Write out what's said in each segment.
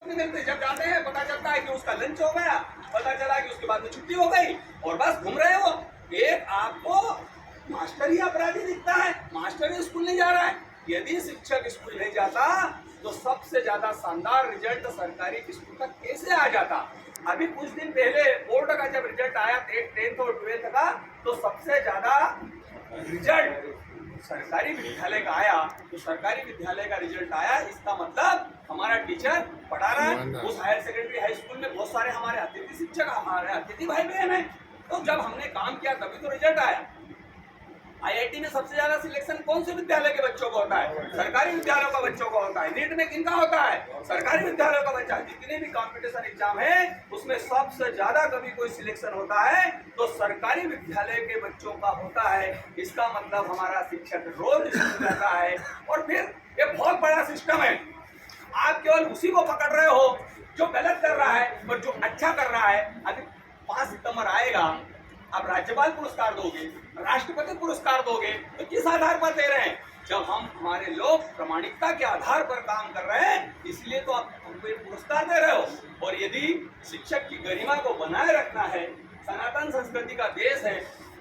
नहीं मिलते। जब जाते हैं पता चलता है कि उसका लंच हो गया, पता चला कि उसके बाद में छुट्टी हो गई और बस घूम रहे हो। एक आपको मास्टर ही अपराधी दिखता है, मास्टर ही स्कूल नहीं जा रहा है। यदि शिक्षक स्कूल नहीं जाता तो सबसे ज्यादा शानदार रिजल्ट सरकारी स्कूल का कैसे आ जाता। अभी कुछ दिन पहले बोर्ड का जब रिजल्ट आया 10th और 12th का, तो सबसे ज्यादा रिजल्ट सरकारी विद्यालय का आया। तो सरकारी विद्यालय का रिजल्ट आया, इसका मतलब हमारा टीचर पढ़ा रहा है। उस हायर सेकेंडरी हाई स्कूल में बहुत सारे हमारे अतिथि शिक्षक, हमारे अतिथि भाई बहन हैं। तो जब हमने काम किया तभी तो रिजल्ट आया। आईआईटी में सबसे ज्यादा सिलेक्शन कौन से विद्यालय के बच्चों को होता है? सरकारी विद्यालयों का बच्चों को होता है। नीट में किनका होता है? सरकारी विद्यालयों का बच्चा। जितने भी कंपटीशन एग्जाम है उसमें सबसे ज्यादा कभी कोई सिलेक्शन होता है तो सरकारी विद्यालय के बच्चों का होता है। इसका मतलब हमारा शिक्षक रोज स्कूल जाता है। और फिर ये बहुत बड़ा सिस्टम है, आप केवल उसी को पकड़ रहे हो जो गलत कर रहा है और जो अच्छा कर रहा है। अभी 5 सितंबर आएगा, आप राज्यपाल पुरस्कार दोगे, राष्ट्रपति पुरस्कार दोगे, तो किस आधार पर दे रहे हैं? जब हम हमारे लोग प्रामाणिकता के आधार पर काम कर रहे हैं, इसलिए तो आप हमको ये पुरस्कार दे रहे हो। और यदि शिक्षक की गरिमा को बनाए रखना है, सनातन संस्कृति का देश है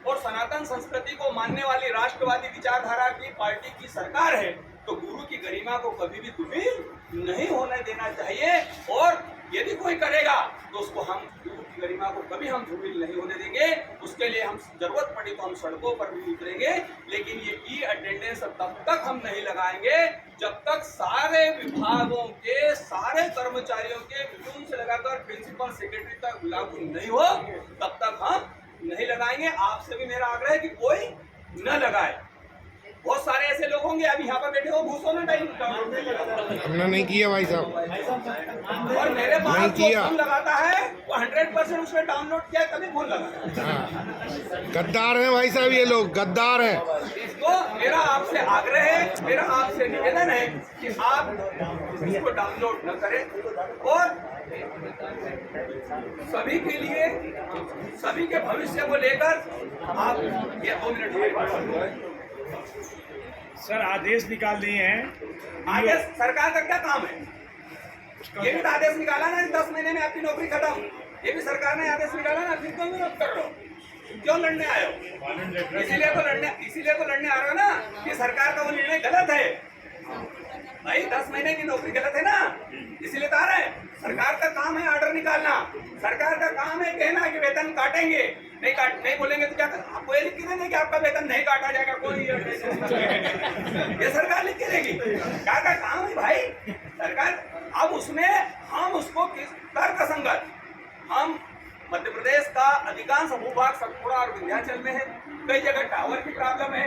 और सनातन संस्कृति को मानने वाली राष्ट्रवादी विचारधारा की पार्टी की सरकार है, तो गुरु की गरिमा को कभी भी धूमिल नहीं होने देना चाहिए। और यदि कोई करेगा तो उसको हम गुरु की गरिमा को कभी हम धूमिल नहीं होने देंगे। उसके लिए हम जरूरत पड़ी तो हम सड़कों पर भी उतरेंगे, लेकिन ये ई अटेंडेंस तब तक हम नहीं लगाएंगे जब तक सारे विभागों के सारे कर्मचारियों के प्यून से लगाकर प्रिंसिपल सेक्रेटरी तक लागू नहीं हो, तब तक हम नहीं लगाएंगे। आपसे भी मेरा आग्रह है कि कोई न लगाए। बहुत सारे ऐसे लोग होंगे अभी यहाँ पर बैठे हो, घूसो ना टाइम हमने नहीं किया भाई साहब, और मेरे पास नहीं जो किया। फोन लगाता है वो 100% उसने डाउनलोड किया तभी फोन लगा। हाँ। गद्दार हैं भाई साहब, ये लोग गद्दार हैं। तो मेरा आपसे आग्रह है, मेरा आपसे निवेदन है कि आप इसको डाउनलोड न करें और सभी के लिए, सभी के भविष्य को लेकर आप ये 2 मिनट सर आदेश निकाल दिए हैं। आदेश सरकार का क्या काम है? ये भी तो आदेश निकाला ना 10 महीने में आपकी नौकरी खत्म। ये भी सरकार ने आदेश निकाला ना, फिर क्यों विरोध कर रहे हो? क्यों लड़ने आए हो? इसीलिए तो लड़ने आ रहे हो ना कि सरकार का वो निर्णय गलत है। भाई 10 महीने की नौकरी गलत है ना, इसीलिए तो आ रहे हैं। सरकार का काम है ऑर्डर निकालना, सरकार का काम है कहना कि वेतन काटेंगे, नहीं बोलेंगे तो क्या आपको ये लिख के देंगे कि आपका वेतन नहीं काटा जाएगा। कोई ये सरकार लिख के देगी? क्या का काम है भाई सरकार? अब उसमें हम उसको किस तर्क संगत, हम मध्य प्रदेश का अधिकांश भूभाग सतपुड़ा और विंध्याचल में है, कई जगह टावर की प्रॉब्लम है।